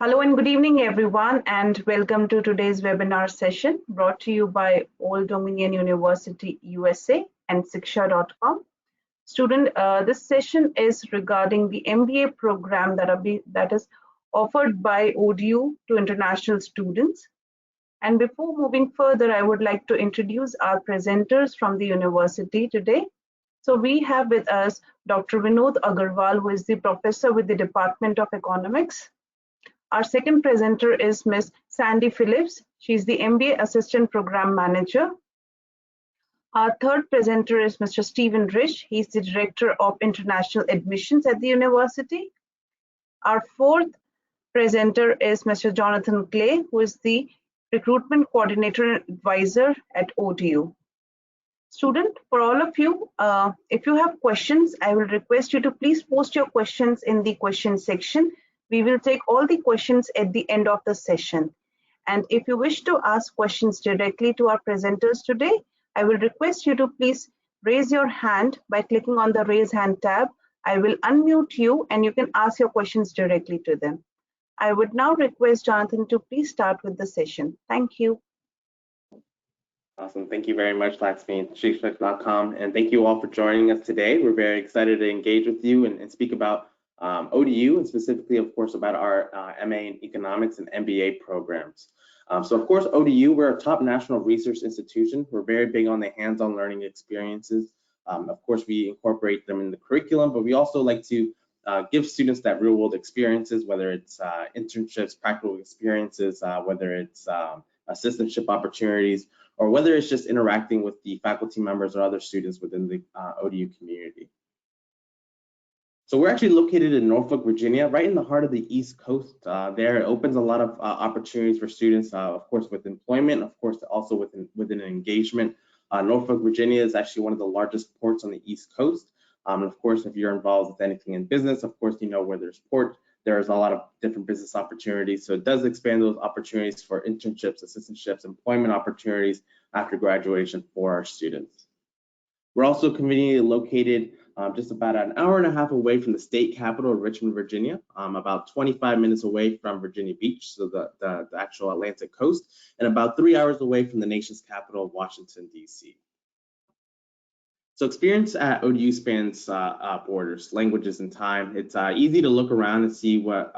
Hello and good evening, everyone, and welcome to today's webinar session brought to you by Old Dominion University, USA and Siksha.com. This session is regarding the MBA program that is offered by ODU to international students. And before moving further, I would like to introduce our presenters from the university today. So we have with us Dr. Vinod Agarwal, who is the professor with the Department of Economics. Our second presenter is Ms. Sandy Phillips. She's the MBA Assistant Program Manager. Our third presenter is Mr. Stephen Rich. He's the Director of International Admissions at the university. Our fourth presenter is Mr. Jonathan Clay, who is the Recruitment Coordinator and Advisor at ODU. Student, for all of you, if you have questions, I will request you to please post your questions in the question section. We will take all the questions at the end of the session. And if you wish to ask questions directly to our presenters today, I will request you to please raise your hand by clicking on the raise hand tab. I will unmute you and you can ask your questions directly to them. I would now request Jonathan to please start with the session. Thank you. Awesome. Thank you very much, Laxmi and Shikshak.com. And thank you all for joining us today. We're very excited to engage with you and speak about ODU, and specifically, of course, about our MA in Economics and MBA programs. So, of course, ODU, we're a top national research institution. We're very big on the hands-on learning experiences. Of course, we incorporate them in the curriculum, but we also like to give students that real-world experiences, whether it's internships, practical experiences, whether it's assistantship opportunities, or whether it's just interacting with the faculty members or other students within the ODU community. So we're actually located in Norfolk, Virginia, right in the heart of the East Coast. There it opens a lot of opportunities for students, of course, with employment, of course, also within engagement. Norfolk, Virginia is actually one of the largest ports on the East Coast. And of course, if you're involved with anything in business, of course, you know where there's port, there's a lot of different business opportunities. So it does expand those opportunities for internships, assistantships, employment opportunities after graduation for our students. We're also conveniently located just about an hour and a half away from the state capital of Richmond, Virginia, about 25 minutes away from Virginia Beach, so the actual Atlantic coast, and about 3 hours away from the nation's capital, Washington, D.C. So experience at ODU spans borders, languages, and time. It's easy to look around and see what,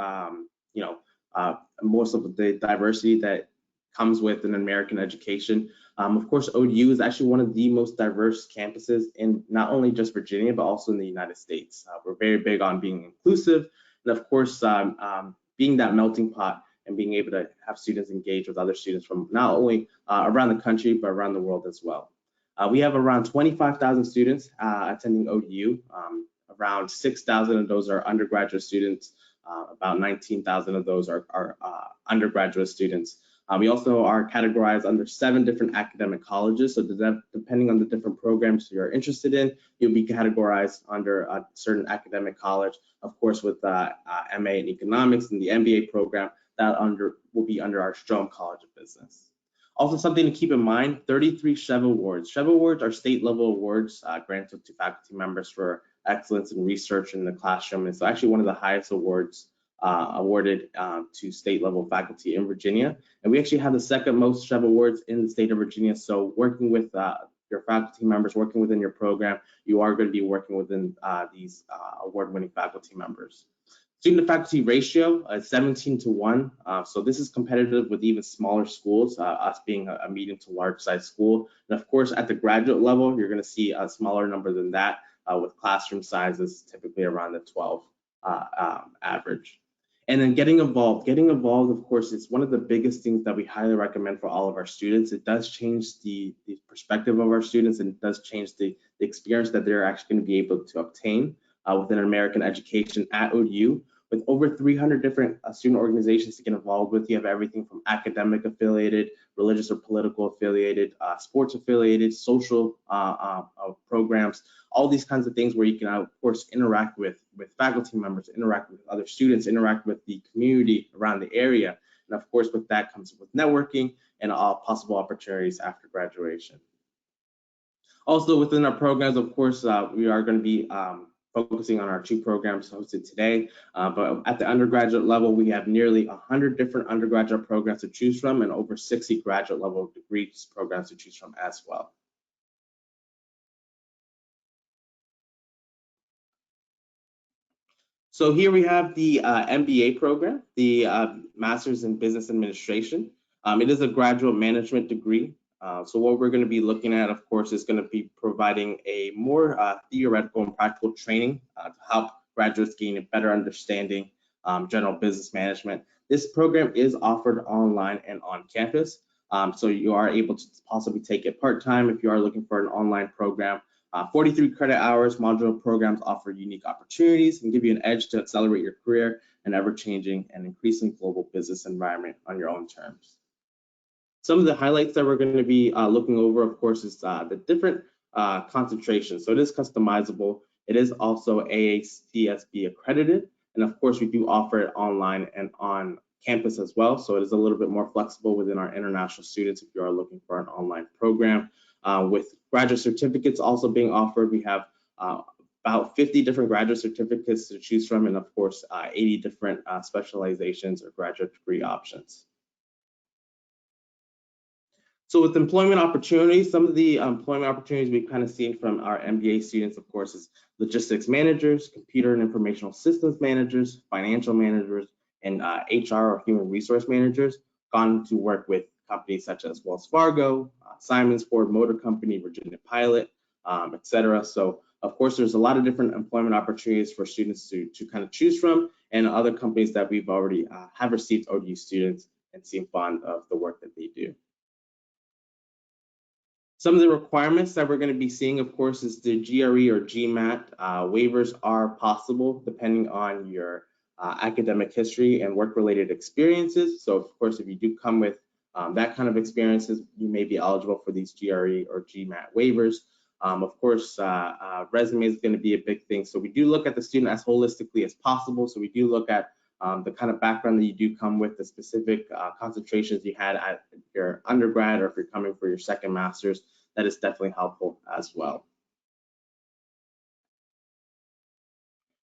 most of the diversity that comes with an American education. Of course, ODU is actually one of the most diverse campuses in not only just Virginia, but also in the United States. We're very big on being inclusive, and of course, being that melting pot and being able to have students engage with other students from not only around the country, but around the world as well. We have around 25,000 students attending ODU. Around 6,000 of those are undergraduate students. About 19,000 of those are undergraduate students. We also are categorized under 7 different academic colleges. So depending on the different programs you're interested in, you'll be categorized under a certain academic college. Of course, with MA in Economics and the MBA program, that will be under our Strom College of Business. Also, something to keep in mind, 33 Chev Awards. Chev Awards are state-level awards granted to faculty members for excellence in research in the classroom. It's actually one of the highest awards awarded to state-level faculty in Virginia. And we actually have the second most Chev Awards in the state of Virginia. So working with your faculty members, working within your program, you are going to be working within these award-winning faculty members. Student to faculty ratio is 17:1. So this is competitive with even smaller schools, us being a medium to large size school. And of course, at the graduate level, you're going to see a smaller number than that, with classroom sizes typically around the 12 average. And then getting involved, of course, is one of the biggest things that we highly recommend for all of our students. It does change the perspective of our students, and it does change the experience that they're actually going to be able to obtain within American education at ODU. With over 300 different student organizations to get involved with, you have everything from academic affiliated, religious or political affiliated, sports affiliated, social programs, all these kinds of things where you can, of course, interact with faculty members, interact with other students, interact with the community around the area. And of course, with that comes with networking and all possible opportunities after graduation. Also within our programs, of course, we are going to be focusing on our 2 programs hosted today. But at the undergraduate level, we have nearly 100 different undergraduate programs to choose from and over 60 graduate level degrees programs to choose from as well. So here we have the MBA program, the Master's in Business Administration. It is a graduate management degree. So what we're going to be looking at, of course, is going to be providing a more theoretical and practical training to help graduates gain a better understanding general business management. This program is offered online and on campus. So you are able to possibly take it part-time if you are looking for an online program. 43 credit hours modular programs offer unique opportunities and give you an edge to accelerate your career in an ever-changing and increasingly global business environment on your own terms. Some of the highlights that we're going to be looking over, of course, is the different concentrations. So it is customizable. It is also AACSB accredited. And of course, we do offer it online and on campus as well. So it is a little bit more flexible within our international students if you are looking for an online program. With graduate certificates also being offered, we have about 50 different graduate certificates to choose from, and of course, 80 different specializations or graduate degree options. So with employment opportunities, some of the employment opportunities we've kind of seen from our MBA students, of course, is logistics managers, computer and informational systems managers, financial managers, and HR or human resource managers, gone to work with companies such as Wells Fargo, Simons, Ford Motor Company, Virginia Pilot, etc. So of course, there's a lot of different employment opportunities for students to kind of choose from, and other companies that we've already have received ODU students and seem fond of the work that they do. Some of the requirements that we're going to be seeing, of course, is the GRE or GMAT. Waivers are possible depending on your academic history and work-related experiences. So, of course, if you do come with that kind of experiences, you may be eligible for these GRE or GMAT waivers. Of course, resume is going to be a big thing. So we do look at the student as holistically as possible. So we do look at the kind of background that you do come with, the specific concentrations you had at your undergrad, or if you're coming for your second master's, that is definitely helpful as well.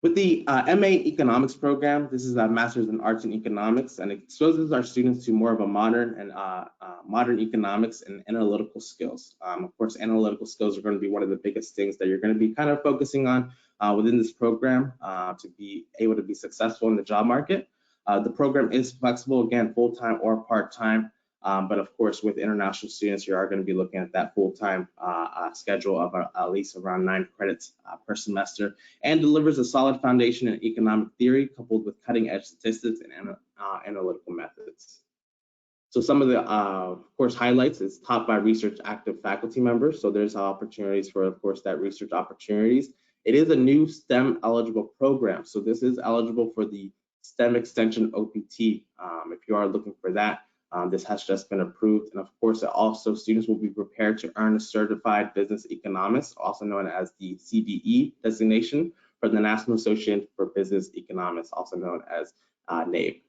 With the MA Economics program, this is a Master's in Arts and Economics, and it exposes our students to more of a modern economics and analytical skills. Of course, analytical skills are going to be one of the biggest things that you're going to be kind of focusing on within this program to be able to be successful in the job market. The program is flexible, again, full-time or part-time. But of course, with international students, you are going to be looking at that full-time schedule of at least around 9 credits per semester, and delivers a solid foundation in economic theory coupled with cutting-edge statistics and analytical methods. So some of the, of course, highlights is taught by research active faculty members. So there's opportunities for, of course, that research opportunities. It is a new STEM eligible program. So this is eligible for the STEM Extension OPT. If you are looking for that, this has just been approved. And of course, also students will be prepared to earn a certified business economist, also known as the CBE designation for the National Association for Business Economists, also known as NABE.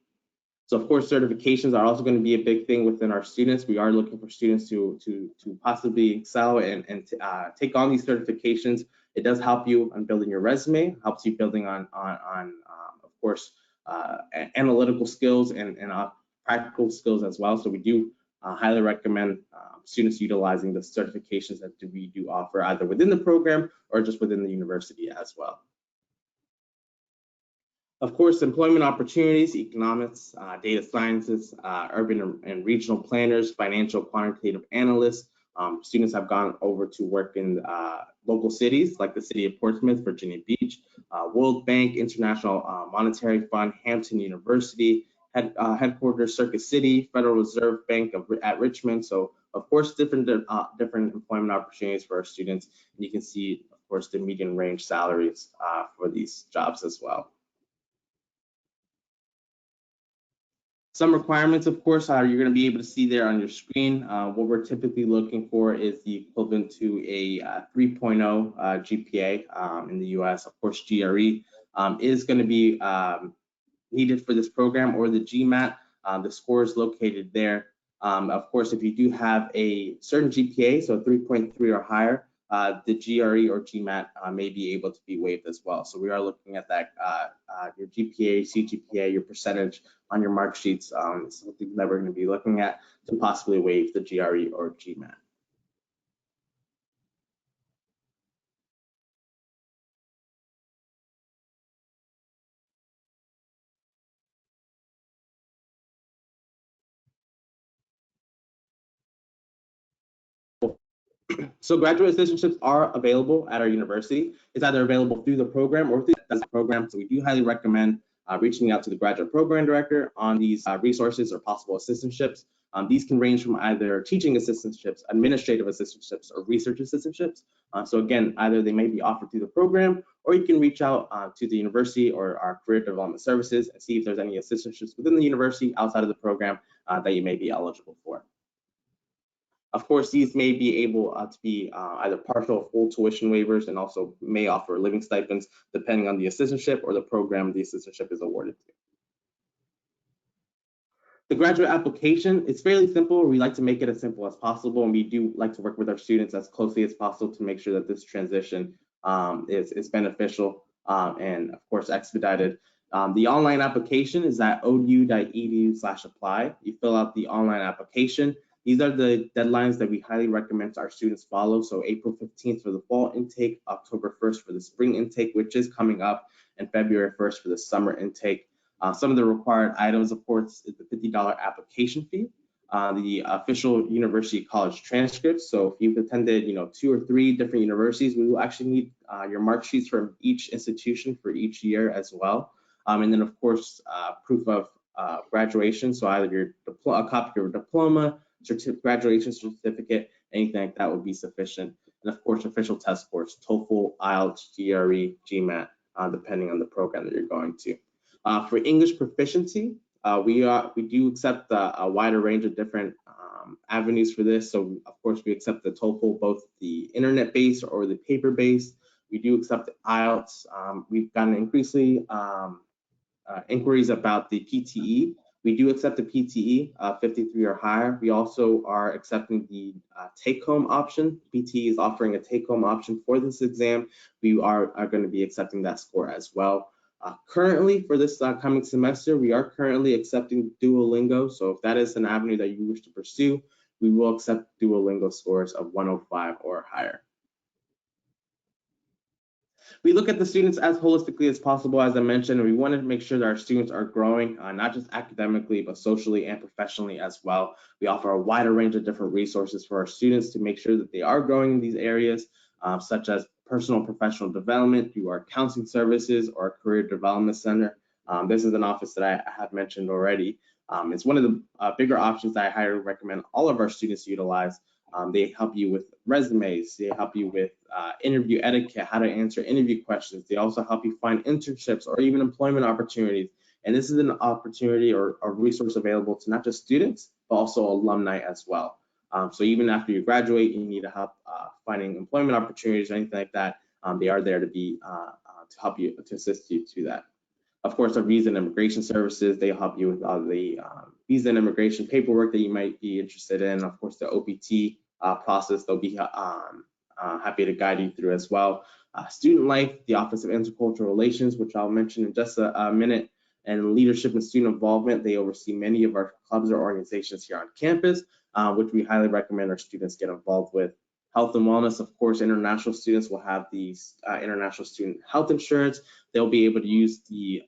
So of course, certifications are also going to be a big thing within our students. We are looking for students to possibly excel and take on these certifications. It does help you on building your resume, helps you building on of course, analytical skills and practical skills as well. So we do highly recommend students utilizing the certifications that we do offer either within the program or just within the university as well. Of course, employment opportunities, economics, data sciences, urban and regional planners, financial quantitative analysts. Students have gone over to work in local cities like the city of Portsmouth, Virginia Beach, World Bank, International Monetary Fund, Hampton University, headquarters Circuit City, Federal Reserve Bank at Richmond. So of course, different employment opportunities for our students. And you can see, of course, the median range salaries for these jobs as well. Some requirements, of course, you're going to be able to see there on your screen. What we're typically looking for is the equivalent to a 3.0 GPA in the US. Of course, GRE is going to be needed for this program, or the GMAT. The score is located there. Of course, if you do have a certain GPA, so 3.3 or higher, the GRE or GMAT may be able to be waived as well. So we are looking at that, your GPA, CGPA, your percentage on your mark sheets, something that we're going to be looking at to possibly waive the GRE or GMAT. So graduate assistantships are available at our university. It's either available through the program or through the program. So we do highly recommend reaching out to the graduate program director on these resources or possible assistantships. These can range from either teaching assistantships, administrative assistantships, or research assistantships. So again, either they may be offered through the program, or you can reach out to the university or our career development services and see if there's any assistantships within the university outside of the program that you may be eligible for. Of course, these may be able to be either partial or full tuition waivers, and also may offer living stipends depending on the assistantship or the program the assistantship is awarded to. The graduate application is fairly simple. We like to make it as simple as possible, and we do like to work with our students as closely as possible to make sure that this transition is beneficial and, of course, expedited. The online application is at odu.edu/apply. You fill out the online application. These are the deadlines that we highly recommend our students follow. So April 15th for the fall intake, October 1st for the spring intake, which is coming up, and February 1st for the summer intake. Some of the required items, of course, is the $50 application fee, the official university college transcripts. So if you've attended, 2 or 3 different universities, we will actually need your mark sheets from each institution for each year as well. And then, of course, proof of graduation. So either a copy of your diploma, graduation certificate, anything like that would be sufficient. And of course, official test scores, TOEFL, IELTS, GRE, GMAT, depending on the program that you're going to. For English proficiency, we do accept a wider range of different avenues for this. So of course, we accept the TOEFL, both the internet-based or the paper-based. We do accept the IELTS. We've gotten increasingly inquiries about the PTE. We do accept the PTE, 53 or higher. We also are accepting the take-home option. PTE is offering a take-home option for this exam. We are going to be accepting that score as well. Currently, for this coming semester, we are currently accepting Duolingo. So if that is an avenue that you wish to pursue, we will accept Duolingo scores of 105 or higher. We look at the students as holistically as possible, as I mentioned, and we want to make sure that our students are growing, not just academically, but socially and professionally as well. We offer a wider range of different resources for our students to make sure that they are growing in these areas, such as personal and professional development through our counseling services or career development center. This is an office that I have mentioned already. It's one of the bigger options that I highly recommend all of our students utilize. They help you with resumes. They help you with interview etiquette, how to answer interview questions. They also help you find internships or even employment opportunities. And this is an opportunity or a resource available to not just students, but also alumni as well. So even after you graduate, you need to help finding employment opportunities or anything like that. They are there to be to help you, to assist you to that. Of course, our visa and immigration services, they help you with all the visa and immigration paperwork that you might be interested in. Of course, the OPT process, they'll be happy to guide you through as well. Student life, the Office of Intercultural Relations, which I'll mention in just a minute, and leadership and student involvement. They oversee many of our clubs or organizations here on campus, which we highly recommend our students get involved with. Health and wellness, of course, international students will have the international student health insurance. They'll be able to use the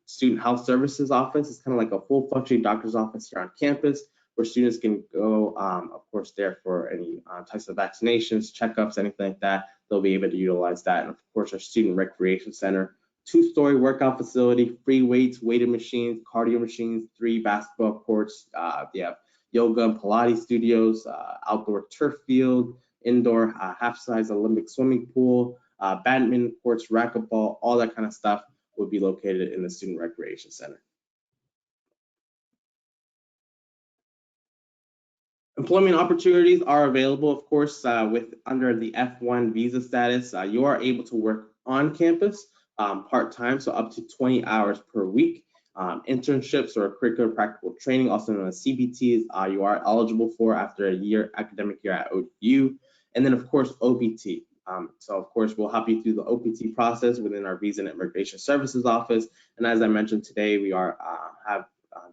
student health services office. It's kind of like a full functioning doctor's office here on campus, where students can go, of course, there for any types of vaccinations, checkups, anything like that. They'll be able to utilize that. And of course, our student recreation center, 2-story workout facility, free weights, weighted machines, cardio machines, 3 basketball courts. They have yoga and Pilates studios, outdoor turf field, indoor half-size Olympic swimming pool, badminton courts, racquetball, all that kind of stuff would be located in the Student Recreation Center. Employment opportunities are available, of course, under the F1 visa status. You are able to work on campus part-time, so up to 20 hours per week. Internships or curricular practical training, also known as CPTs, you are eligible for after a academic year at ODU. And then, of course, OPT. So, of course, we'll help you through the OPT process within our Visa and Immigration Services Office. And as I mentioned today, we have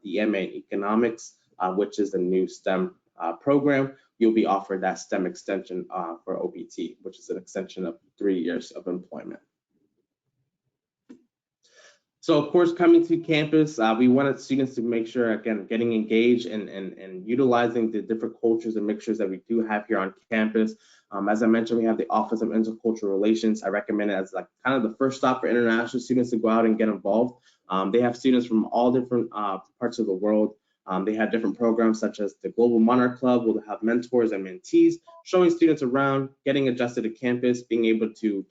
the MA in Economics, which is a new STEM program. You'll be offered that STEM extension for OPT, which is an extension of 3 years of employment. So, of course, coming to campus, we wanted students to make sure, again, getting engaged and utilizing the different cultures and mixtures that we do have here on campus. As I mentioned, we have the Office of Intercultural Relations. I recommend it as like kind of the first stop for international students to go out and get involved. They have students from all different parts of the world. They have different programs such as the Global Monarch Club, will have mentors and mentees, showing students around, getting adjusted to campus, being able to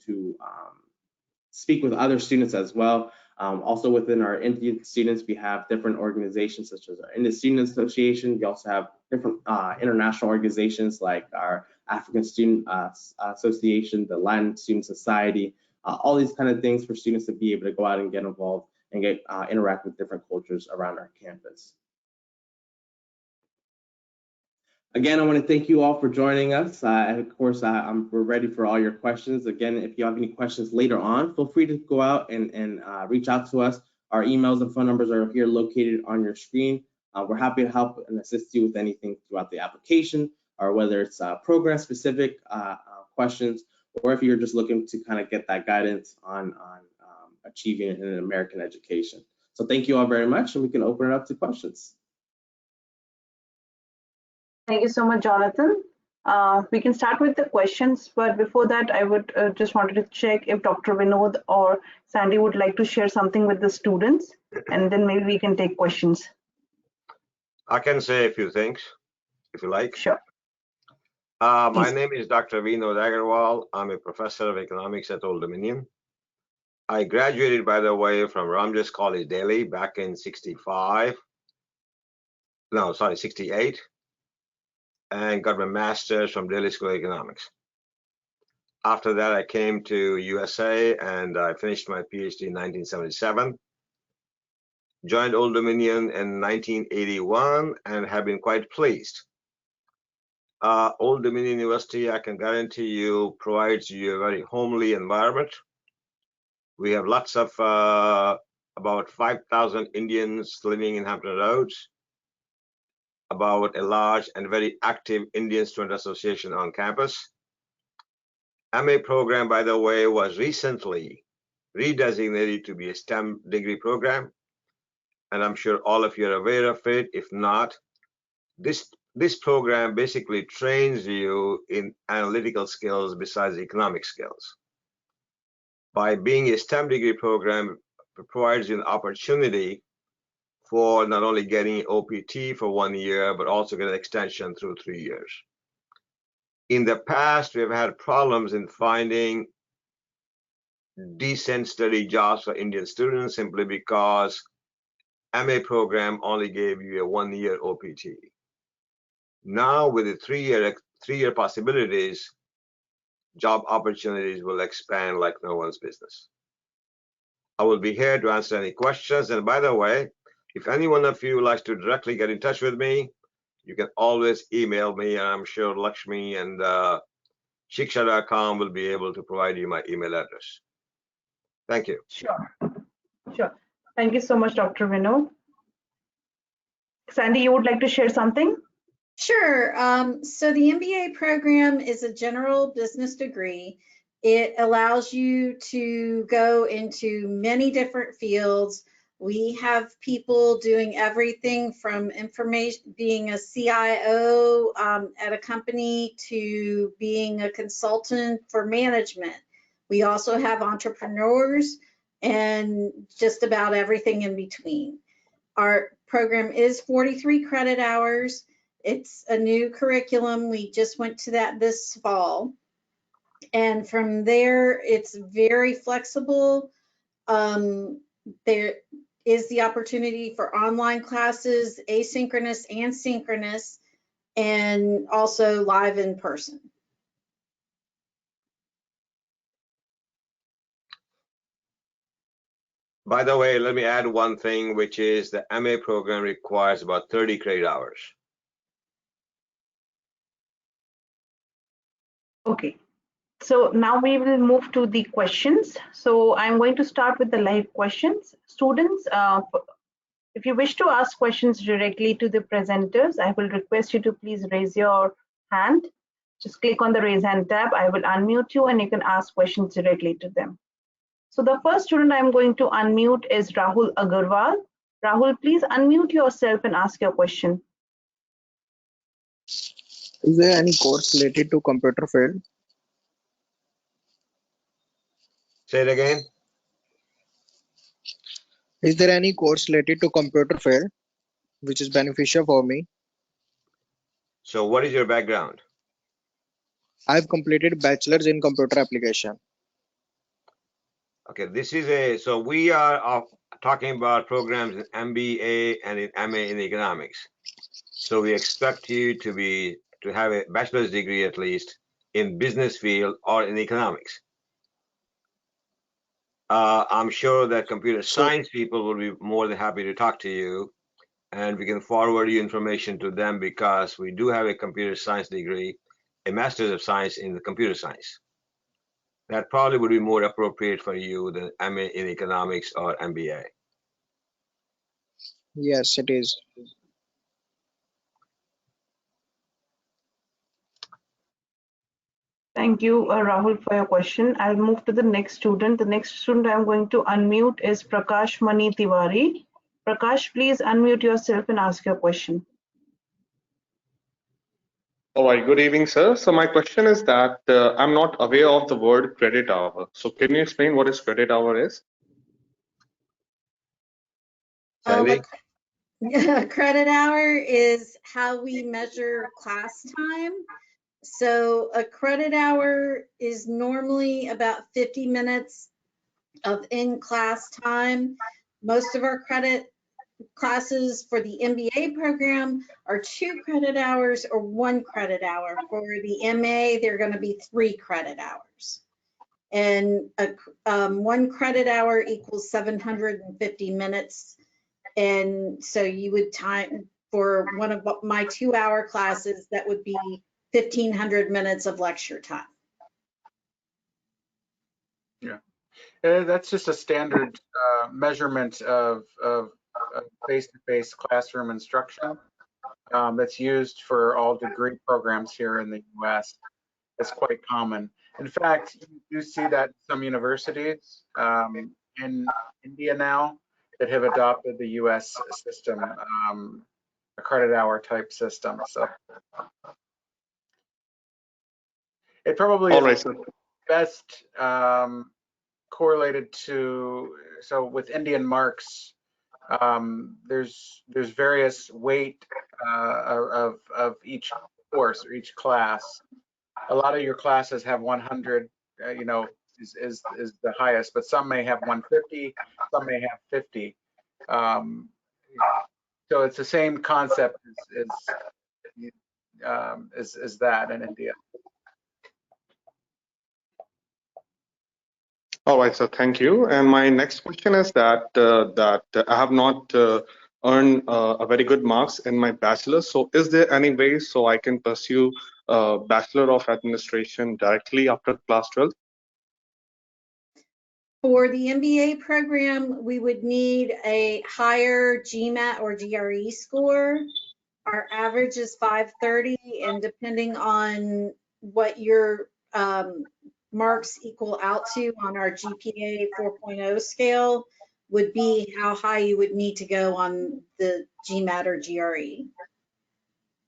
speak with other students as well. Also within our Indian students, we have different organizations such as our Indian Student Association. We also have different international organizations like our African Student Association, the Latin Student Society, all these kind of things for students to be able to go out and get involved and interact with different cultures around our campus. Again, I want to thank you all for joining us. And of course, we're ready for all your questions. Again, if you have any questions later on, feel free to go out and reach out to us. Our emails and phone numbers are here located on your screen. We're happy to help and assist you with anything throughout the application, or whether it's program-specific questions, or if you're just looking to kind of get that guidance on achieving an American education. So thank you all very much, and we can open it up to questions. Thank you so much, Jonathan. We can start with the questions, but before that, I would just wanted to check if Dr. Vinod or Sandy would like to share something with the students, and then maybe we can take questions. I can say a few things, if you like. Sure. My name is Dr. Vinod Agarwal. I'm a professor of economics at Old Dominion. I graduated, by the way, from Ramjas College, Delhi back in 68, and got my master's from Delhi School of Economics. After that, I came to USA and I finished my PhD in 1977. Joined Old Dominion in 1981 and have been quite pleased. Old Dominion University, I can guarantee you, provides you a very homely environment. We have lots of about 5,000 Indians living in Hampton Roads, about a large and very active Indian Student Association on campus. MA program, by the way, was recently redesignated to be a STEM degree program, and I'm sure all of you are aware of it. If not, this program basically trains you in analytical skills besides economic skills. By being a STEM degree program, it provides you an opportunity for not only getting OPT for 1 year, but also get an extension through 3 years. In the past, we've had problems in finding decent study jobs for Indian students simply because MA program only gave you a 1 year OPT. Now with the 3 year possibilities, job opportunities will expand like no one's business. I will be here to answer any questions. And by the way, if any one of you likes to directly get in touch with me, you can always email me, and I'm sure Lakshmi and shiksha.com will be able to provide you my email address. Thank you. Sure. Sure. Thank you so much, Dr. Vinod. Sandy, you would like to share something? Sure. So the MBA program is a general business degree. It allows you to go into many different fields. We have people doing everything from information, being a CIO at a company to being a consultant for management. We also have entrepreneurs and just about everything in between. Our program is 43 credit hours. It's a new curriculum. We just went to that this fall. And from there, it's very flexible. There is the opportunity for online classes, asynchronous and synchronous, and also live in person. By the way, let me add one thing, which is the MA program requires about 30 credit hours. Okay. So now we will move to the questions. So I'm going to start with the live questions. Students, if you wish to ask questions directly to the presenters, I will request you to please raise your hand. Just click on the raise hand tab. I will unmute you and you can ask questions directly to them. So the first student I'm going to unmute is Rahul Agarwal. Rahul, please unmute yourself and ask your question. Is there any course related to computer field? Say it again. Is there any course related to computer field which is beneficial for me? So what is your background? I've completed bachelor's in computer application. Okay, this is so we are talking about programs in MBA and in MA in economics. So we expect you to have a bachelor's degree at least in business field or in economics. I'm sure that computer science people will be more than happy to talk to you, and we can forward you information to them because we do have a computer science degree, a master's of science in the computer science. That probably would be more appropriate for you than MA in economics or MBA. Yes, it is. Thank you, Rahul, for your question. I'll move to the next student. The next student I'm going to unmute is Prakash Mani Tiwari. Prakash, please unmute yourself and ask your question. All right, good evening, sir. So my question is that I'm not aware of the word credit hour. So can you explain what is credit hour is? Sandy? Credit hour is how we measure class time. So a credit hour is normally about 50 minutes of in-class time. Most of our credit classes for the MBA program are 2 credit hours or 1 credit hour. For the MA, they're going to be 3 credit hours. And 1 credit hour equals 750 minutes. And so you would time for one of my 2-hour classes, that would be 1,500 minutes of lecture time. Yeah, that's just a standard measurement of face-to-face classroom instruction that's used for all degree programs here in the US. It's quite common. In fact, you see that in some universities in India now that have adopted the US system, a credit hour type system. So it probably All right, is sir. best correlated to, so with Indian marks, there's various weight of each course or each class. A lot of your classes have 100, you know, is the highest, but some may have 150, some may have 50. So it's the same concept as that in India. All right, sir. Thank you. And my next question is that I have not earned a very good marks in my bachelor. So is there any way so I can pursue Bachelor of Administration directly after class 12? For the MBA program, we would need a higher GMAT or GRE score. Our average is 530, and depending on what your marks equal out to on our GPA 4.0 scale would be how high you would need to go on the GMAT or GRE.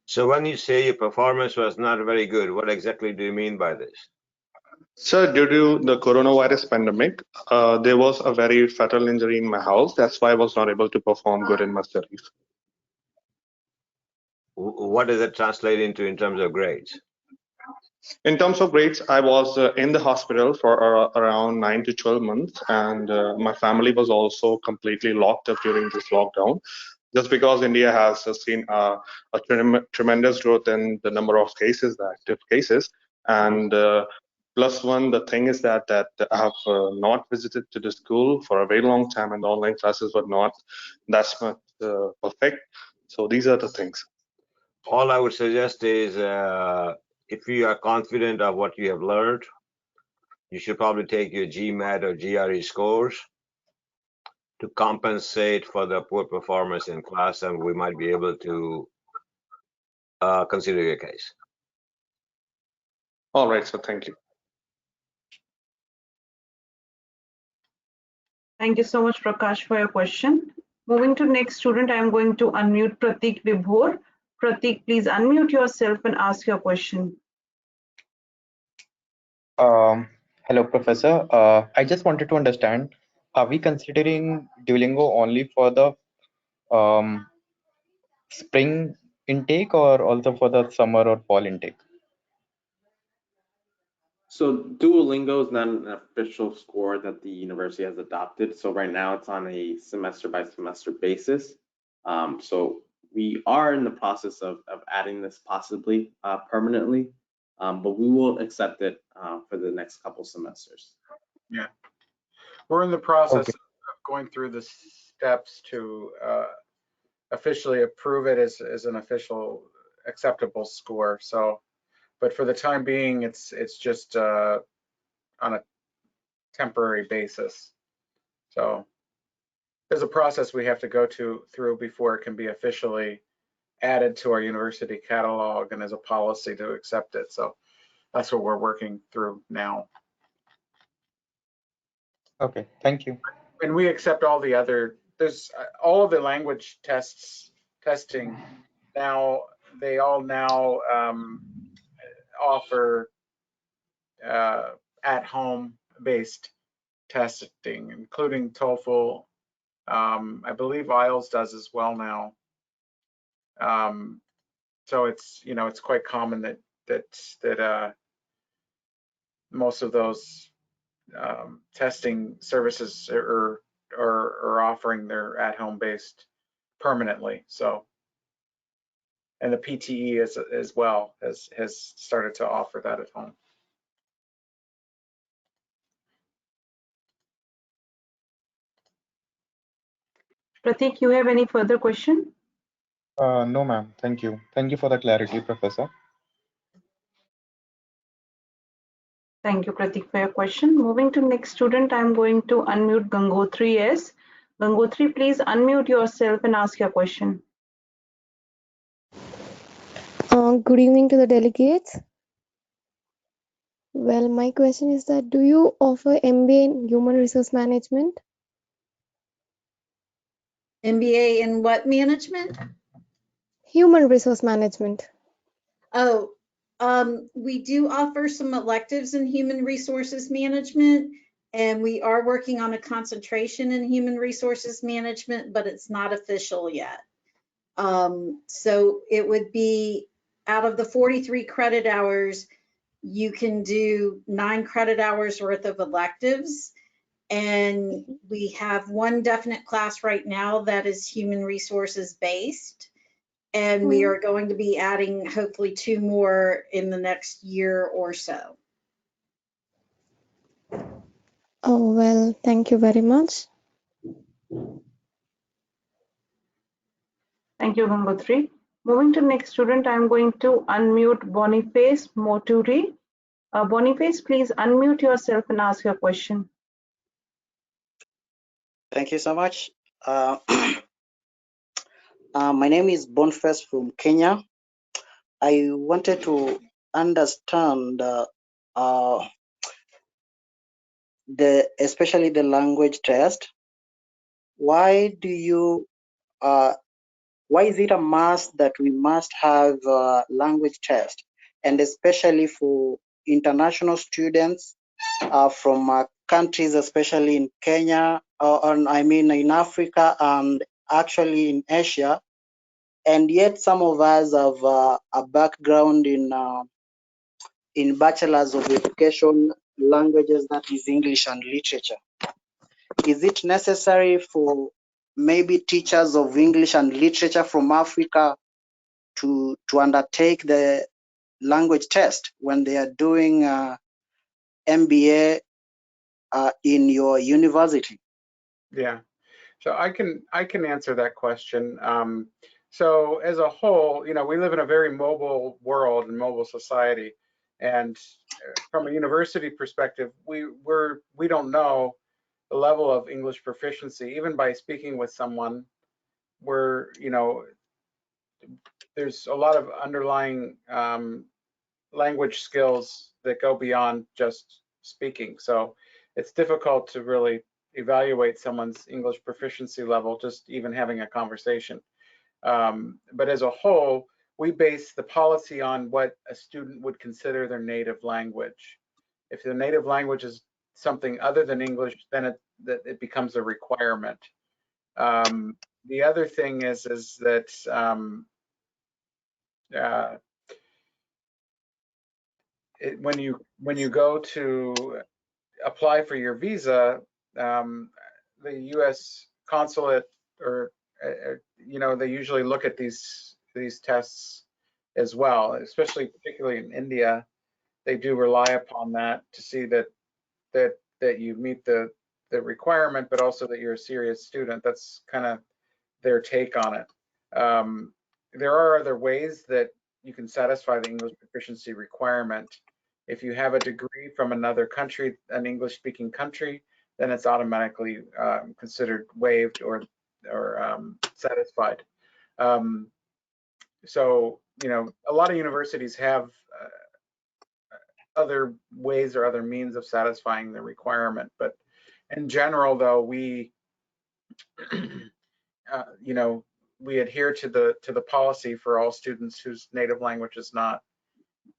So when you say your performance was not very good, what exactly do you mean by this? Sir, due to the coronavirus pandemic, there was a very fatal injury in my house. That's why I was not able to perform good in my studies. What does that translate into in terms of grades? In terms of grades, I was in the hospital for around 9 to 12 months, and my family was also completely locked up during this lockdown. Just because India has seen a tremendous growth in the number of cases, the active cases, and plus one, the thing is that I have not visited to the school for a very long time, and the online classes were not that much perfect. So these are the things. All I would suggest is if you are confident of what you have learned, you should probably take your GMAT or GRE scores to compensate for the poor performance in class, and we might be able to consider your case. All right, so thank you. Thank you so much, Prakash, for your question. Moving to next student, I am going to unmute Pratik Vibhor. Pratik, please unmute yourself and ask your question. Hello, Professor. I just wanted to understand, are we considering Duolingo only for the spring intake or also for the summer or fall intake? So Duolingo is not an official score that the university has adopted. So right now it's on a semester by semester basis. So we are in the process of adding this possibly permanently, but we will accept it for the next couple semesters. Yeah, we're in the process Okay. of going through the steps to officially approve it as an official acceptable score. So, but for the time being, it's just on a temporary basis. So there's a process we have to go through before it can be officially added to our university catalog and as a policy to accept it. So that's what we're working through now. Okay, thank you. And we accept all the other, there's all of the language testing now, they all now offer at-home based testing, including TOEFL. I believe IELTS does as well now. So it's, you know, it's quite common that most of those testing services are offering their at-home based permanently. So, and the PTE as well has started to offer that at home. Pratik, you have any further question? No, ma'am. Thank you. Thank you for the clarity, Professor. Thank you, Pratik, for your question. Moving to next student, I'm going to unmute Gangotri S. Gangotri, please unmute yourself and ask your question. Good evening to the delegates. Well, my question is that do you offer MBA in Human Resource Management? MBA in what management? Human Resource Management. Oh, we do offer some electives in human resources management, and we are working on a concentration in human resources management, but it's not official yet. So it would be out of the 43 credit hours, you can do 9 credit hours worth of electives. And we have one definite class right now that is human resources based. And we are going to be adding hopefully 2 more in the next year or so. Oh, well, thank you very much. Thank you, Gangotri. Moving to next student, I'm going to unmute Boniface Moturi. Boniface, please unmute yourself and ask your question. Thank you so much. My name is Boniface from Kenya. I wanted to understand especially the language test. Why is it a must that we must have a language test, and especially for international students from countries, especially in Kenya, I mean in Africa and actually in Asia, and yet some of us have a background in bachelors of education languages, that is English and literature. Is it necessary for maybe teachers of English and literature from Africa to undertake the language test when they are doing MBA in your university? Yeah, so I can answer that question. So as a whole, you know, we live in a very mobile world and mobile society, and from a university perspective, we don't know the level of English proficiency. Even by speaking with someone, you know, there's a lot of underlying language skills that go beyond just speaking. So it's difficult to really evaluate someone's English proficiency level just even having a conversation. But as a whole, we base the policy on what a student would consider their native language. If their native language is something other than English, then it becomes a requirement. The other thing is that when you go to apply for your visa, the U.S. consulate, or you know, they usually look at these tests as well, especially particularly in India. They do rely upon that to see that you meet the requirement, but also that you're a serious student. That's kind of their take on it. There are other ways that you can satisfy the English proficiency requirement. If you have a degree from another country, an English-speaking country, then it's automatically considered waived or satisfied. So, you know, a lot of universities have other ways or other means of satisfying the requirement, but in general, though, we, you know, we adhere to the policy for all students whose native language is not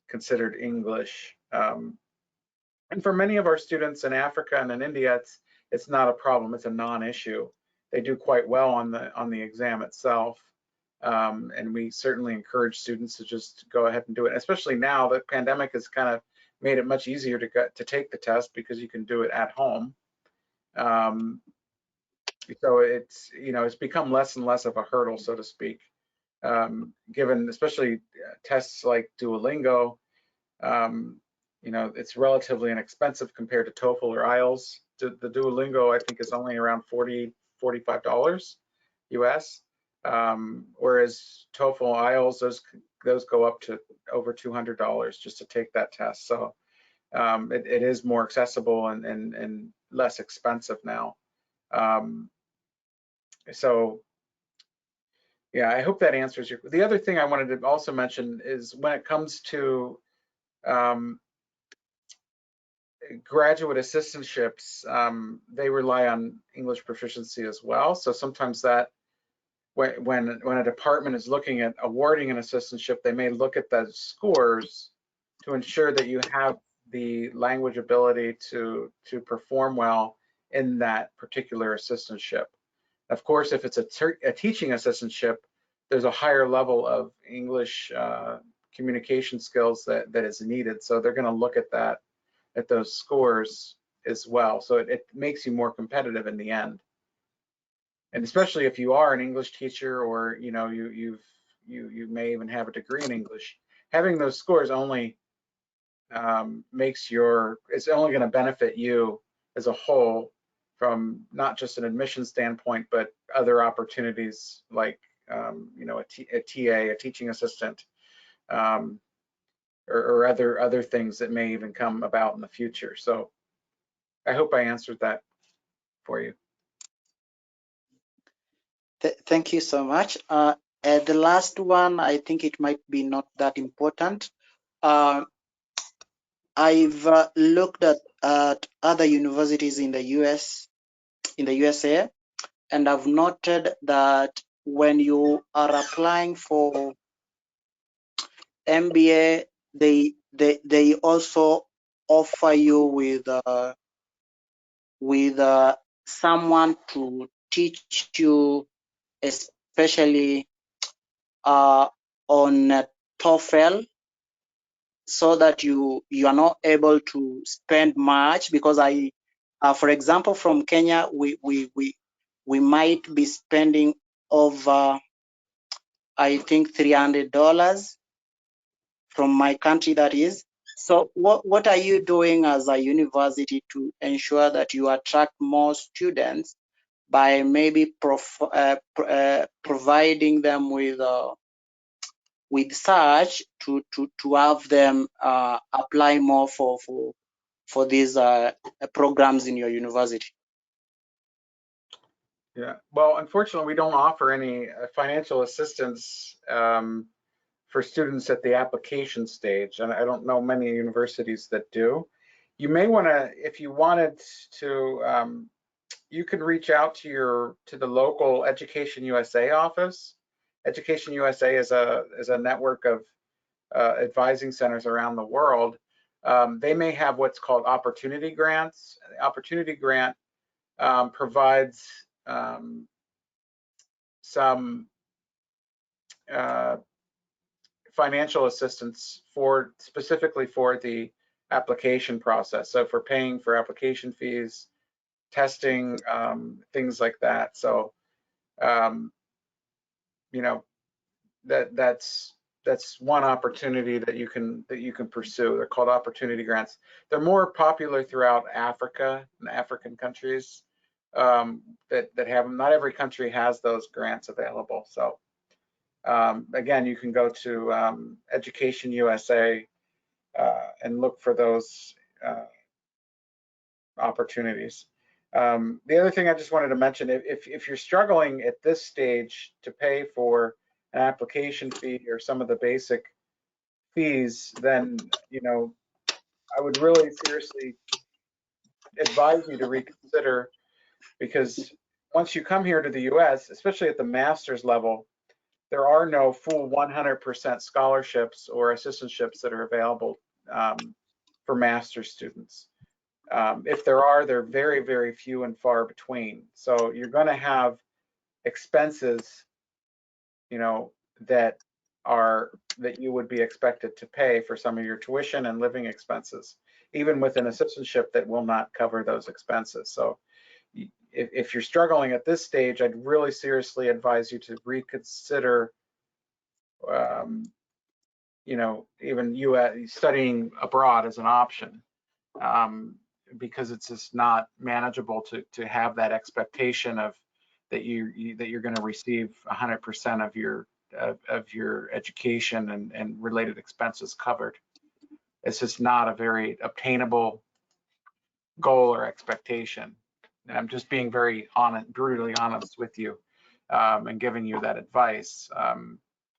considered English. And for many of our students in Africa and in India, it's not a problem. It's a non-issue. They do quite well on the exam itself. And we certainly encourage students to just go ahead and do it, especially now that pandemic has kind of made it much easier to take the test because you can do it at home. So it's, you know, it's become less and less of a hurdle, so to speak, given especially tests like Duolingo. You know, it's relatively inexpensive compared to TOEFL or IELTS. The Duolingo, I think, is only around $45 US, whereas TOEFL, IELTS, those go up to over $200 just to take that test. So it is more accessible and less expensive now. So yeah, I hope that answers your. The other thing I wanted to also mention is when it comes to graduate assistantships, they rely on English proficiency as well. So sometimes that when a department is looking at awarding an assistantship, they may look at the scores to ensure that you have the language ability to perform well in that particular assistantship. Of course, if it's a teaching assistantship, there's a higher level of English communication skills that is needed. So they're going to look at that, at those scores as well. So it makes you more competitive in the end. And especially if you are an English teacher, or you know, you may even have a degree in English, having those scores only it's only going to benefit you as a whole, from not just an admission standpoint, but other opportunities like you know, a TA, a teaching assistant, or other things that may even come about in the future. So I hope I answered that for you. Thank you so much. The last one, I think it might be not that important. I've looked at other universities in the USA, and I've noted that when you are applying for MBA, they also offer you with someone to teach you, especially on TOEFL, so that you are not able to spend much, because for example, from Kenya, we might be spending over, I think, $300 from my country, that is. So what are you doing as a university to ensure that you attract more students by maybe providing them with search to have them apply more for these programs in your university? Yeah, well, unfortunately, we don't offer any financial assistance for students at the application stage, and I don't know many universities that do. You may want to, if you wanted to, you can reach out to the local Education USA office. Education USA is a network of advising centers around the world. They may have what's called opportunity grants. The opportunity grant provides some financial assistance specifically for the application process. So for paying for application fees, testing, things like that. So, you know, that's one opportunity that you can pursue. They're called opportunity grants. They're more popular throughout Africa and African countries that have them. Not every country has those grants available. So again, you can go to Education USA and look for those opportunities. The other thing I just wanted to mention, if you're struggling at this stage to pay for an application fee or some of the basic fees, then I would really seriously advise you to reconsider, because once you come here to the US, especially at the master's level, there are no full 100% scholarships or assistantships that are available for master's students. If there are, they're very, very few and far between. So you're going to have expenses, that you would be expected to pay for some of your tuition and living expenses, even with an assistantship that will not cover those expenses. So if you're struggling at this stage, I'd really seriously advise you to reconsider, even studying abroad as an option, because it's just not manageable to have that expectation of that you're going to receive 100% of your education and related expenses covered. It's just not a very obtainable goal or expectation. And I'm just being very brutally honest with you, and giving you that advice.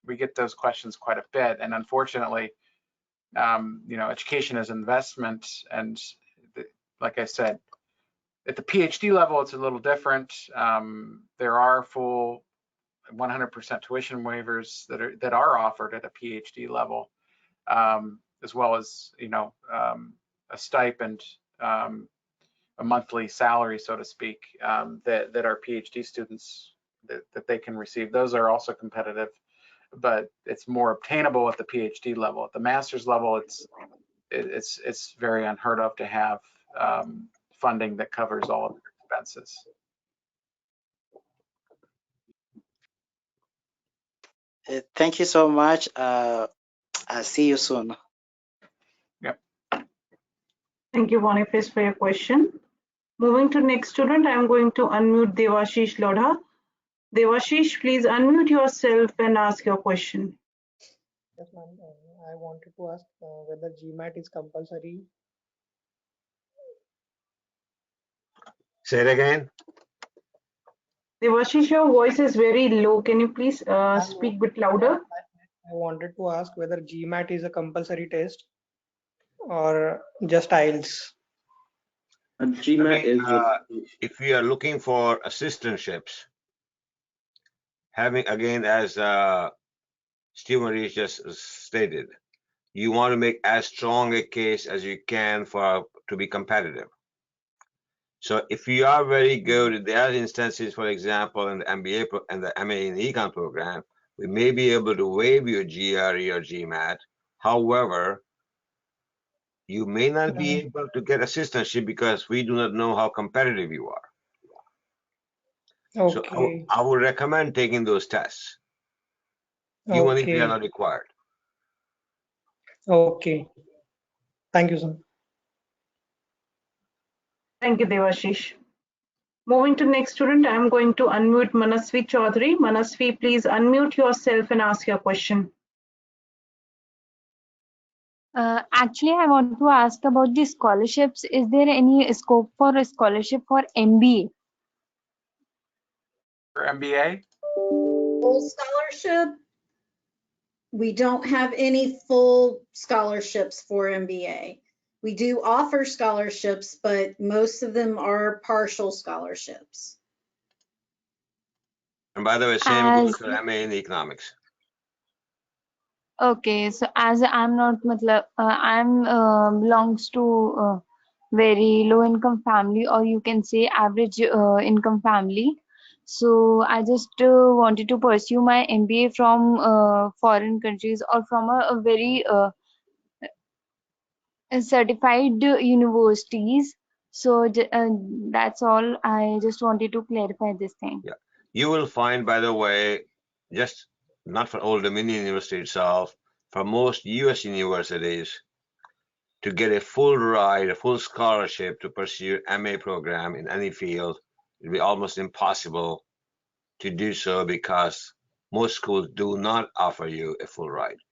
We get those questions quite a bit, and unfortunately, education is investment, and like I said, at the PhD level, it's a little different. There are full 100% tuition waivers that are offered at a PhD level, as well as a stipend, a monthly salary, so to speak, that our PhD students that they can receive. Those are also competitive, but it's more obtainable at the PhD level. At the master's level, it's very unheard of to have funding that covers all of your expenses. Thank you so much. I'll see you soon. Yep. Thank you, Boniface, for your question. Moving to next student, I am going to unmute Devashish Lodha. Devashish, please unmute yourself and ask your question. Yes, ma'am. I wanted to ask whether Gmat is compulsory. Say it again. Devashish, your voice is very low. Can you please speak a bit louder? I wanted to ask whether Gmat is a compulsory test or just IELTS. Gmat is if we are looking for assistantships, having, again, as Steve Marie just stated, you want to make as strong a case as you can to be competitive. So if you are very good, there are instances, for example, in the MBA and the MA in Econ program, we may be able to waive your GRE or GMAT. However, you may not be able to get assistantship because we do not know how competitive you are. Okay. So I would recommend taking those tests, even if they are not required. Okay. Thank you, sir. Thank you, Devashish. Moving to next student, I am going to unmute Manasvi Chaudhary. Manasvi, please unmute yourself and ask your question. Actually, I want to ask about the scholarships. Is there any scope for a scholarship for MBA? For MBA? Full scholarship? We don't have any full scholarships for MBA. We do offer scholarships, but most of them are partial scholarships. And by the way, same goes for MA in economics. Okay, so as I'm not, I'm belongs to very low income family, or you can say average income family. So I just wanted to pursue my MBA from foreign countries or from a very certified universities. So that's all. I just wanted to clarify this thing. Yeah, you will find, by the way, just not for Old Dominion University itself, for most US universities, to get a full ride, a full scholarship to pursue MA program in any field, it'd be almost impossible to do so because most schools do not offer you a full ride.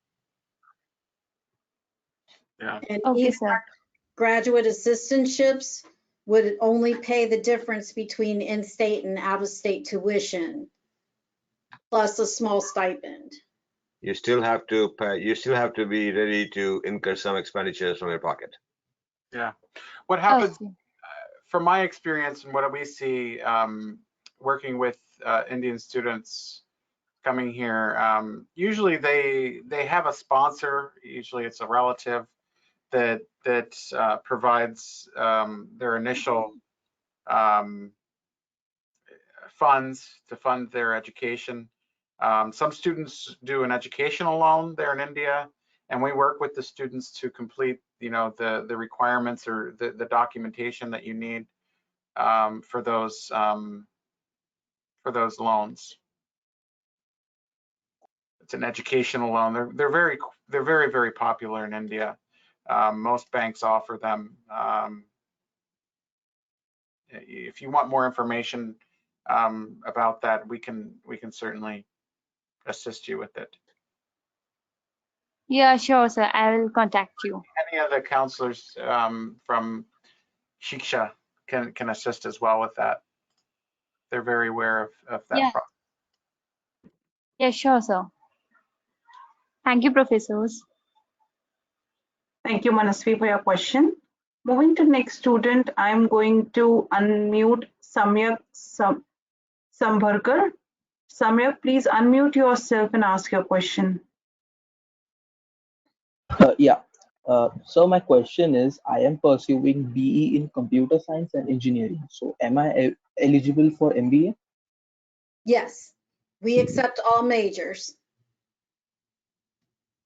Yeah. And Okay, even sir. our graduate assistantships would only pay the difference between in-state and out-of-state tuition, plus a small stipend. You still have to pay, you still have to be ready to incur some expenditures from your pocket. Yeah. What happens, Okay. from my experience and what we see working with Indian students coming here, usually they have a sponsor. Usually it's a relative that provides their initial funds to fund their education. Some students do an educational loan there in India, and we work with the students to complete, the requirements or the documentation that you need for those loans. It's an educational loan. They're very, very popular in India. Most banks offer them. If you want more information about that, we can certainly assist you with it. Yeah, sure, sir. I will contact you. Any of the counselors from Shiksha can assist as well with that. They're very aware of that Yeah. process. Yeah, sure, sir. Thank you, professors. Thank you, Manasvi, for your question. Moving to next student, I'm going to unmute Samyak Sambharkar. Samyak, please unmute yourself and ask your question. Yeah. So my question is, I am pursuing BE in computer science and engineering. So am I eligible for MBA? Yes, we accept all majors.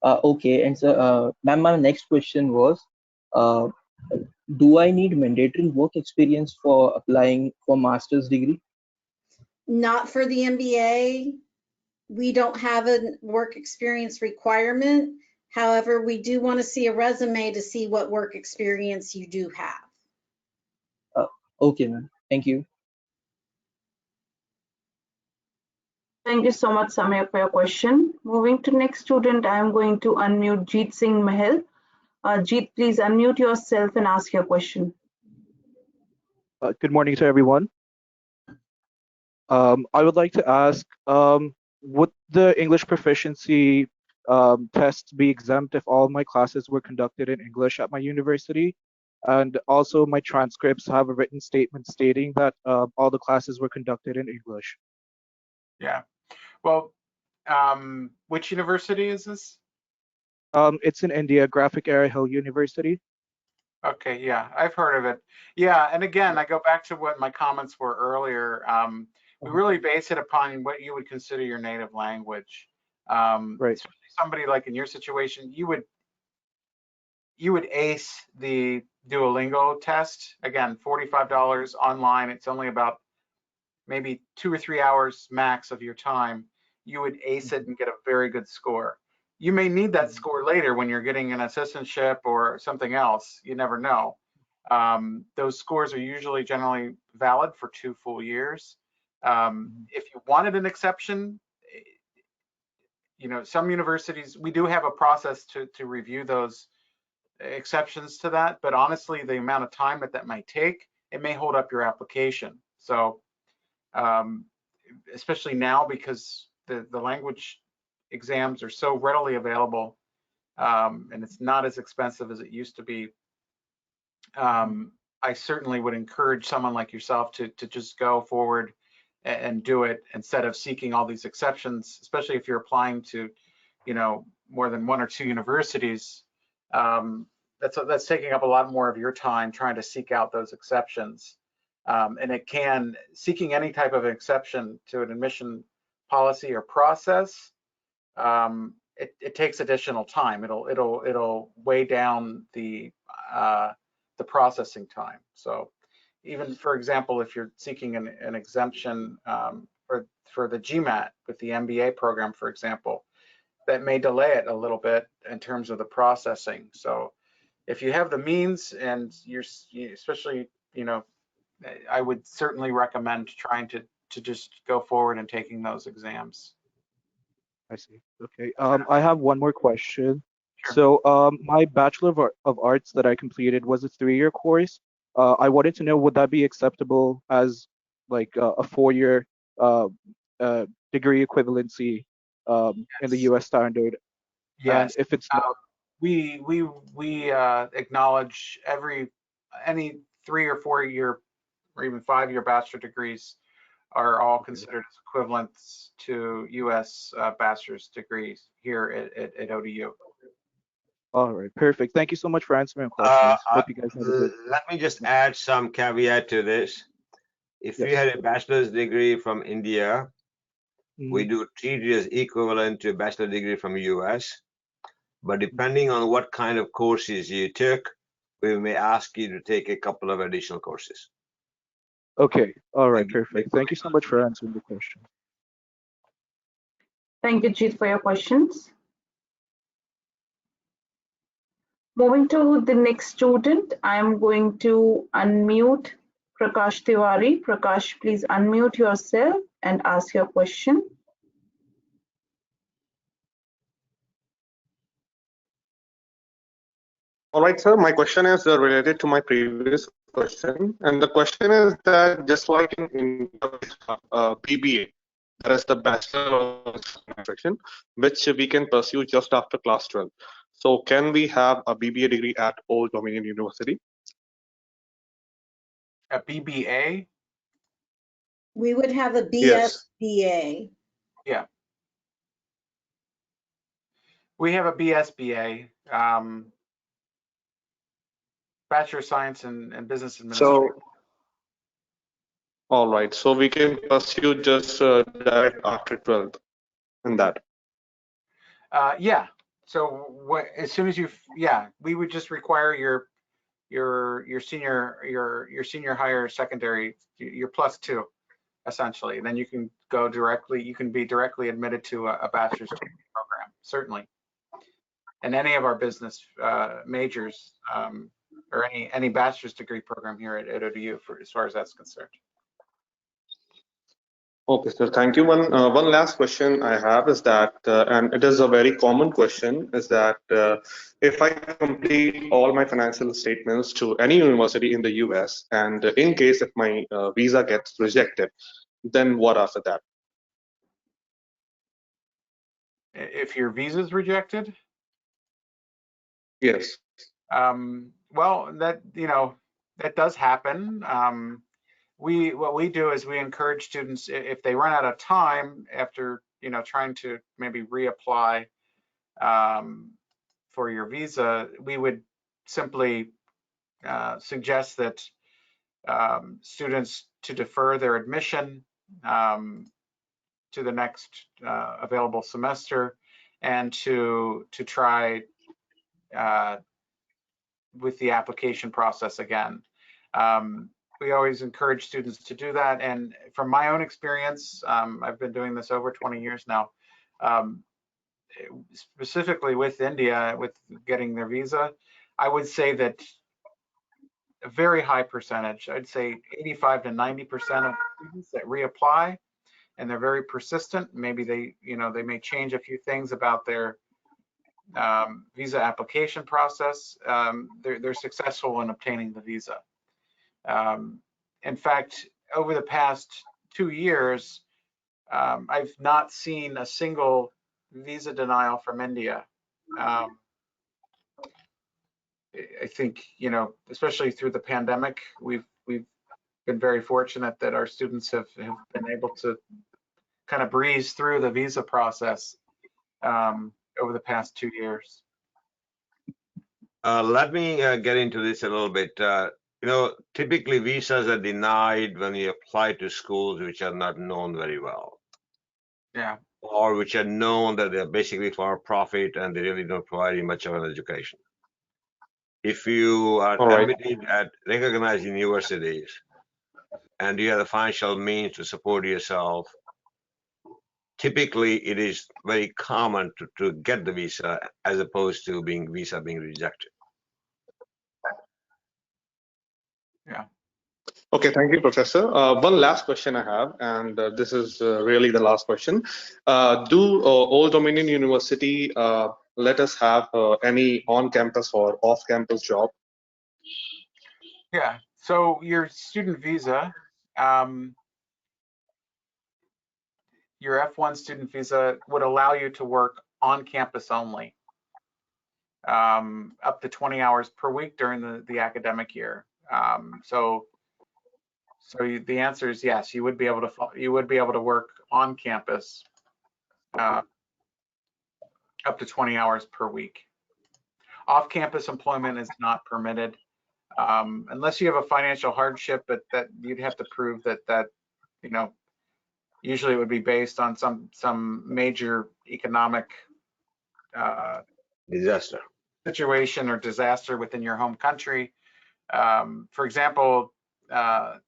Okay. And so, ma'am, my next question was, uh, do I need mandatory work experience for applying for master's degree? Not for the MBA. We don't have a work experience requirement. However, we do want to see a resume to see what work experience you do have. Okay, ma'am. Thank you. Thank you so much, Samyak, for your question. Moving to next student, I am going to unmute Jeet Singh Mahal. Jeet, please unmute yourself and ask your question. Good morning to everyone. I would like to ask, would the English proficiency tests be exempt if all my classes were conducted in English at my university? And also my transcripts have a written statement stating that all the classes were conducted in English. Yeah. Well, which university is this? It's in India, Graphic Area Hill University. Okay, yeah, I've heard of it. Yeah, and again, I go back to what my comments were earlier. We really base it upon what you would consider your native language. Right. Especially somebody like in your situation, you would ace the Duolingo test. Again, $45 online. It's only about maybe 2 or 3 hours max of your time. You would ace it and get a very good score. You may need that score later when you're getting an assistantship or something else. You never know. Those scores are usually generally valid for 2 full years. If you wanted an exception, some universities, we do have a process to review those exceptions to that, but honestly, the amount of time that might take, it may hold up your application. So especially now, because the language exams are so readily available, and it's not as expensive as it used to be, I certainly would encourage someone like yourself to just go forward and do it instead of seeking all these exceptions, especially if you're applying to, more than 1 or 2 universities. That's taking up a lot more of your time trying to seek out those exceptions. And seeking any type of exception to an admission policy or process, it takes additional time. It'll weigh down the processing time. So even, for example, if you're seeking an exemption for the Gmat with the MBA program, for example, that may delay it a little bit in terms of the processing. So if you have the means, and especially, I would certainly recommend trying to just go forward and taking those exams. I see. Okay. I have one more question. Sure. So, my Bachelor of Arts that I completed was a 3-year course. I wanted to know, would that be acceptable as like a 4-year degree equivalency in the U.S. standard? Yes. And if it's not, we acknowledge any 3 or 4 year or even 5-year bachelor degrees are all considered as equivalents to U.S. bachelor's degrees here at ODU. all right, perfect. Thank you so much for answering questions. Hope you guys have a good. Let me just add some caveat to this. If you had a bachelor's degree from India, we do treat it as equivalent to a bachelor degree from US. But depending on what kind of courses you took, we may ask you to take a couple of additional courses. Okay, all right, perfect. Thank you so much for answering the question. Thank you, Jeet, for your questions. Moving to the next student, I am going to unmute Prakash Tiwari. Prakash, please unmute yourself and ask your question. All right, sir. My question is related to my previous question. And the question is that just like in BBA, there is the Bachelor of Administration, which we can pursue just after class 12. So can we have a BBA degree at Old Dominion University? A BBA? We would have a Yes. BSBA. Yeah. We have a BSBA, Bachelor of Science in Business Administration. So, all right. So we can pursue just direct after 12th in that. Yeah. So as soon as we would just require your senior higher secondary, your +2, essentially. And then you can go directly. You can be directly admitted to a bachelor's degree program, certainly. And any of our business majors or any bachelor's degree program here at ODU, as far as that's concerned. Okay, sir. Thank you. One last question I have is that, and it is a very common question, is that if I complete all my financial statements to any university in the US, and in case if my visa gets rejected, then what after that? If your visa is rejected? Yes. Well, that does happen. What we do is we encourage students, if they run out of time after trying to maybe reapply for your visa, we would simply suggest that students to defer their admission to the next available semester, and to try with the application process again. We always encourage students to do that. And from my own experience, I've been doing this over 20 years now, specifically with India, with getting their visa, I would say that a very high percentage. I'd say 85 to 90% of students that reapply, and they're very persistent. Maybe they may change a few things about their visa application process. They're successful in obtaining the visa. In fact, over the past 2 years, I've not seen a single visa denial from India. I think, especially through the pandemic, we've been very fortunate that our students have been able to kind of breeze through the visa process over the past 2 years. Let me get into this a little bit. Typically visas are denied when you apply to schools which are not known very well. Yeah. Or which are known that they're basically for profit and they really don't provide you much of an education. If you are admitted at recognized universities and you have the financial means to support yourself, typically it is very common to get the visa as opposed to visa being rejected. Yeah. Okay, thank you, Professor. One last question I have, and this is really the last question. Do Old Dominion University let us have any on-campus or off-campus job? Yeah, so your student visa, your F1 student visa would allow you to work on campus only, up to 20 hours per week during the academic year. So the answer is yes, you would be able to work on campus up to 20 hours per week. Off-campus employment is not permitted unless you have a financial hardship, but that you'd have to prove that usually it would be based on some major economic disaster situation or disaster within your home country. For example, 8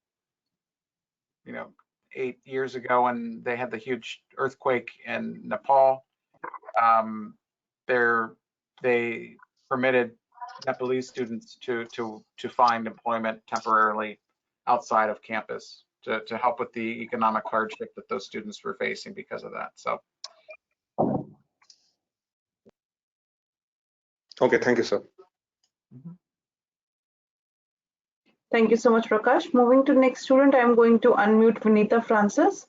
years ago when they had the huge earthquake in Nepal, they permitted Nepalese students to find employment temporarily outside of campus to help with the economic hardship that those students were facing because of that. So. Okay, thank you, sir. Thank you so much, Prakash. Moving to next student, I am going to unmute Vinita Francis.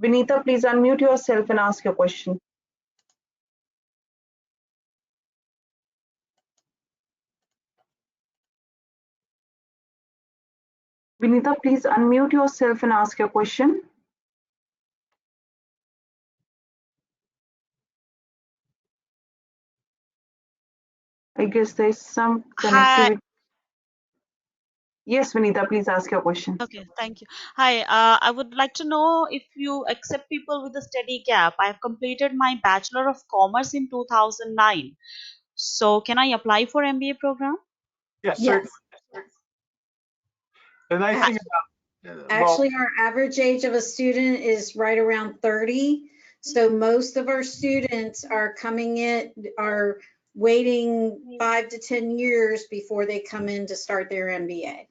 Vinita, please unmute yourself and ask your question. Vinita, please unmute yourself and ask your question. I guess there's some connectivity. Hi. Yes, Vinita, please ask your question. Okay, thank you. Hi, I would like to know if you accept people with a study gap. I have completed my Bachelor of Commerce in 2009. So can I apply for MBA program? Yes, Yes. certainly. The nice thing about Actually, our average age of a student is right around 30. So most of our students are are waiting 5 to 10 years before they come in to start their MBA.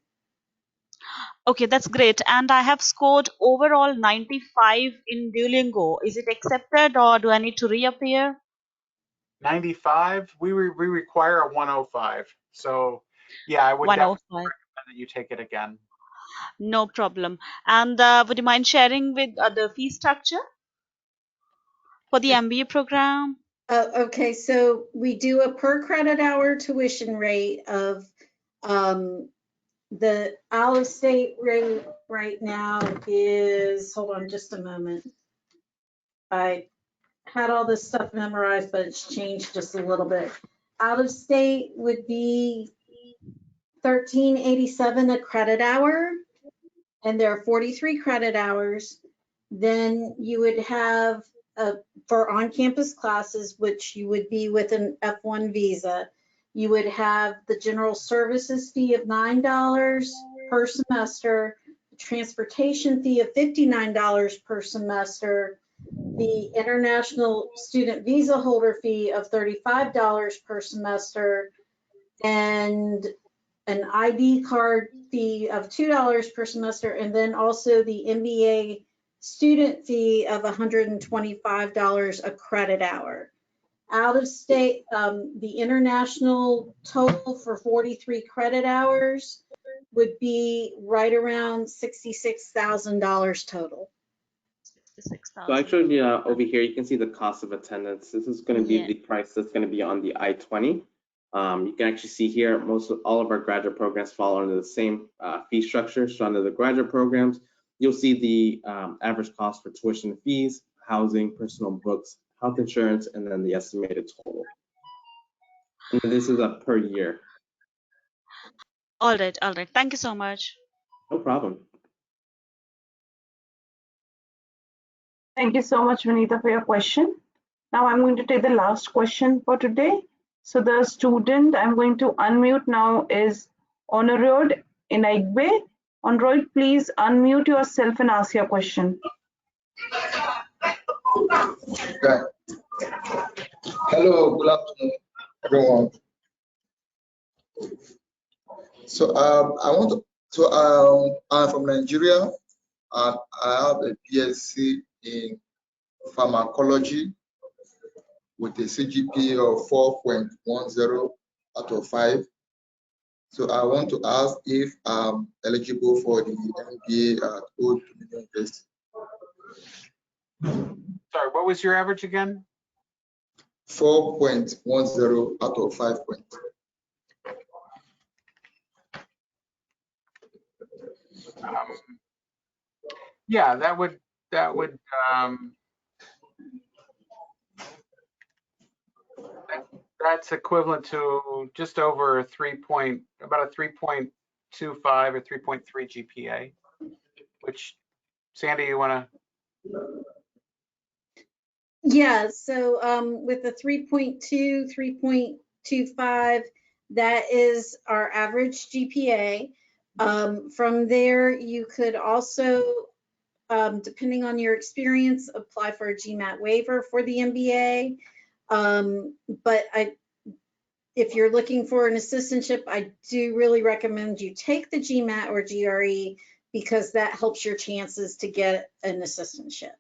Okay, that's great. And I have scored overall 95 in Duolingo. Is it accepted or do I need to reappear? 95, we require a 105. So yeah, I would definitely recommend that you take it again. No problem. And would you mind sharing with the fee structure for the MBA program? Okay, so we do a per credit hour tuition rate of the out-of-state rate right now is, hold on just a moment. I had all this stuff memorized, but it's changed just a little bit. Out-of-state would be $13.87 a credit hour, and there are 43 credit hours. Then you would have for on-campus classes, which you would be with an F1 visa, you would have the general services fee of $9 per semester, the transportation fee of $59 per semester, the international student visa holder fee of $35 per semester, and an ID card fee of $2 per semester, and then also the MBA student fee of $125 a credit hour. Out of state, the international total for 43 credit hours would be right around $66,000 total. So I showed you over here, you can see the cost of attendance. This is going to be Yeah. the price that's going to be on the I-20. You can actually see here, all of our graduate programs fall under the same fee structure. So under the graduate programs, you'll see the average cost for tuition and fees, housing, personal books, health insurance, and then the estimated total. And this is a per year. All right. Thank you so much. No problem. Thank you so much, Vinita, for your question. Now I'm going to take the last question for today. So the student I'm going to unmute now is Honorod Inaigbe. Honorod, please unmute yourself and ask your question. Right. Hello, good afternoon, everyone. So I'm from Nigeria, and I have a BSc in pharmacology with a CGPA of 4.10 out of 5. So I want to ask if I'm eligible for the MBA at Old Dominion University. Sorry, what was your average again? 4.10 out of 5 points. Yeah, that's equivalent to just over about a 3.25 or 3.3 GPA. Which, Sandy, you want to? Yeah, so with the 3.2, 3.25, that is our average GPA. From there, you could also, depending on your experience, apply for a Gmat waiver for the MBA. But if you're looking for an assistantship, I do really recommend you take the Gmat or GRE, because that helps your chances to get an assistantship.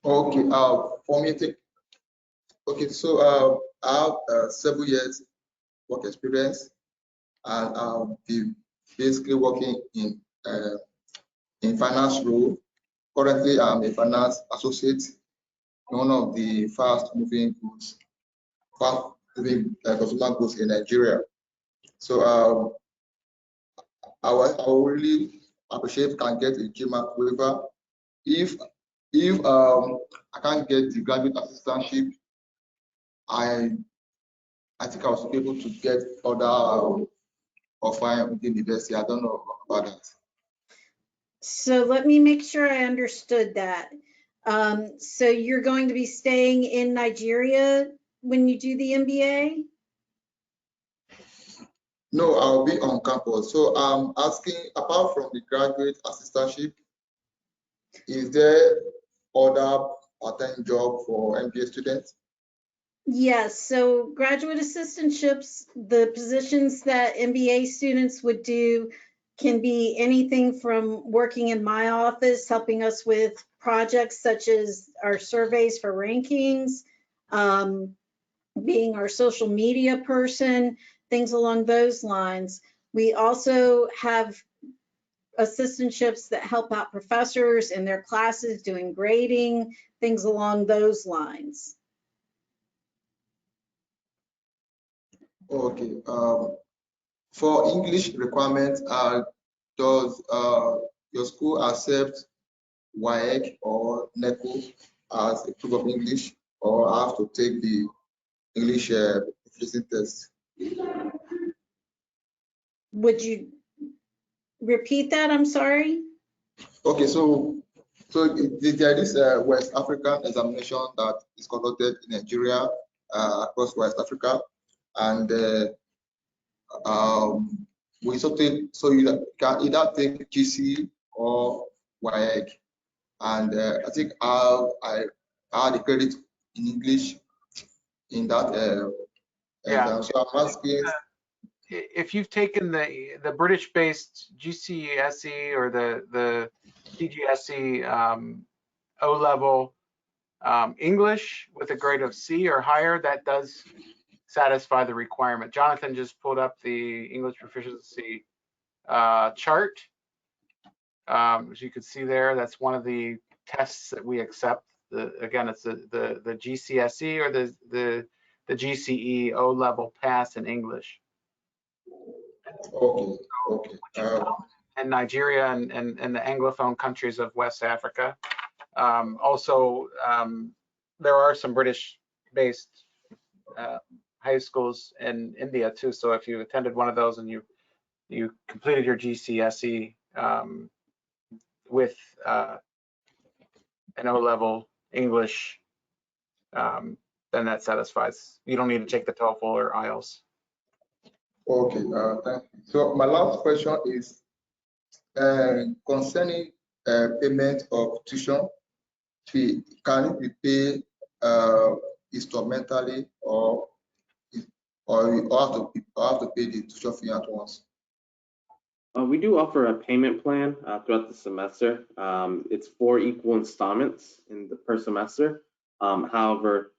Okay, for me, so I have several years work experience, and I'll be basically working in finance role. Currently, I'm a finance associate in one of the fast-moving consumer goods in Nigeria. So I will really appreciate if I can get a Gmat waiver. If I can't get the graduate assistantship, I think I was able to get other offer within the university. I don't know about that. So let me make sure I understood that. So you're going to be staying in Nigeria when you do the MBA? No, I'll be on campus. So I'm asking, apart from the graduate assistantship, is there other part-time job for MBA students? Yes, so graduate assistantships, the positions that MBA students would do can be anything from working in my office, helping us with projects such as our surveys for rankings, being our social media person, things along those lines. We also have assistantships that help out professors in their classes doing grading, things along those lines. Okay. For English requirements, does your school accept WAEC or NECO as a proof of English, or I have to take the English proficiency test? Would you repeat that? I'm sorry. Okay, so there is a West African examination that is conducted in Nigeria, across West Africa, and so you can either take GC or WAEC, and I think I had the credit in English in that exam. So I'm asking if you've taken the British-based GCSE or the CGSE O-level English with a grade of C or higher, that does satisfy the requirement. Jonathan just pulled up the English proficiency chart. As you can see there, that's one of the tests that we accept. Again, it's the GCSE or the GCE O-level pass in English. Okay. And Nigeria and the Anglophone countries of West Africa. Also, there are some British-based high schools in India too. So if you attended one of those and you completed your GCSE with an O-level English, then that satisfies. You don't need to take the TOEFL or IELTS. Okay, thank you. So my last question is concerning payment of tuition fee. Can it be paid instrumentally or have to pay the tuition fee at once? We do offer a payment plan throughout the semester. It's 4 equal installments per semester. However,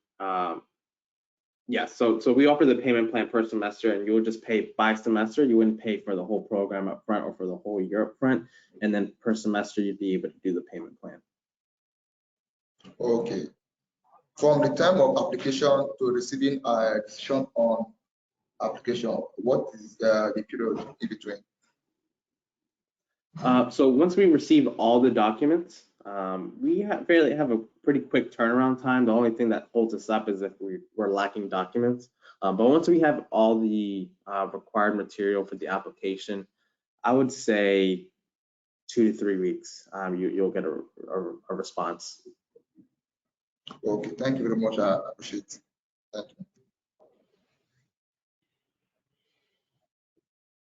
yeah, so we offer the payment plan per semester, and you will just pay by semester. You wouldn't pay for the whole program up front or for the whole year up front, and then per semester you'd be able to do the payment plan. Okay. From the time of application to receiving a decision on application, what is the period in between? So once we receive all the documents, we have a pretty quick turnaround time. The only thing that holds us up is if we're lacking documents. But once we have all the required material for the application, I would say 2 to 3 weeks, you'll get a response. Okay, thank you very much. I appreciate it. Thank you.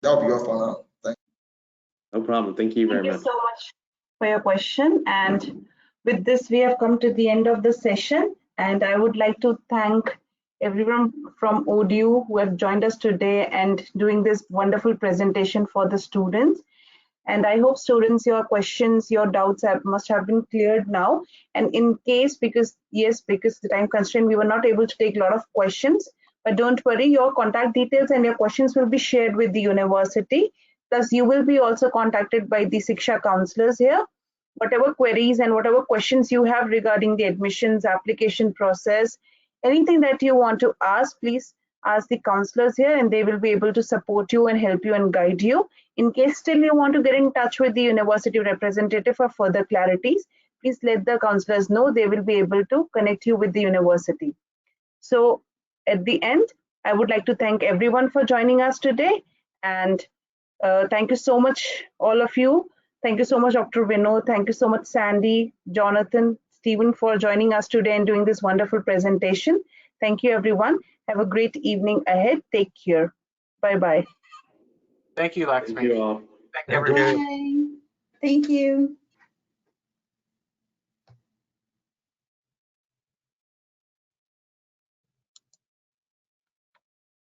That'll be all for now. Thank you. No problem. Thank you very much. Thank you so much for your question. And with this, we have come to the end of the session. And I would like to thank everyone from ODU who have joined us today and doing this wonderful presentation for the students. And I hope students, your questions, your doubts must have been cleared now. And in case, because the time constraint, we were not able to take a lot of questions, but don't worry, your contact details and your questions will be shared with the university. Plus, you will be also contacted by the Siksha counselors here. Whatever queries and whatever questions you have regarding the admissions application process, anything that you want to ask, please ask the counselors here, and they will be able to support you and help you and guide you. In case still you want to get in touch with the university representative for further clarities, please let the counselors know. They will be able to connect you with the university. So at the end, I would like to thank everyone for joining us today, and thank you so much, all of you. Thank you so much, Dr. Vinod. Thank you so much, Sandy, Jonathan, Stephen, for joining us today and doing this wonderful presentation. Thank you, everyone. Have a great evening ahead. Take care. Bye-bye. Thank you, Lakshmi. Thank you all. Thank everybody. Bye. Thank you.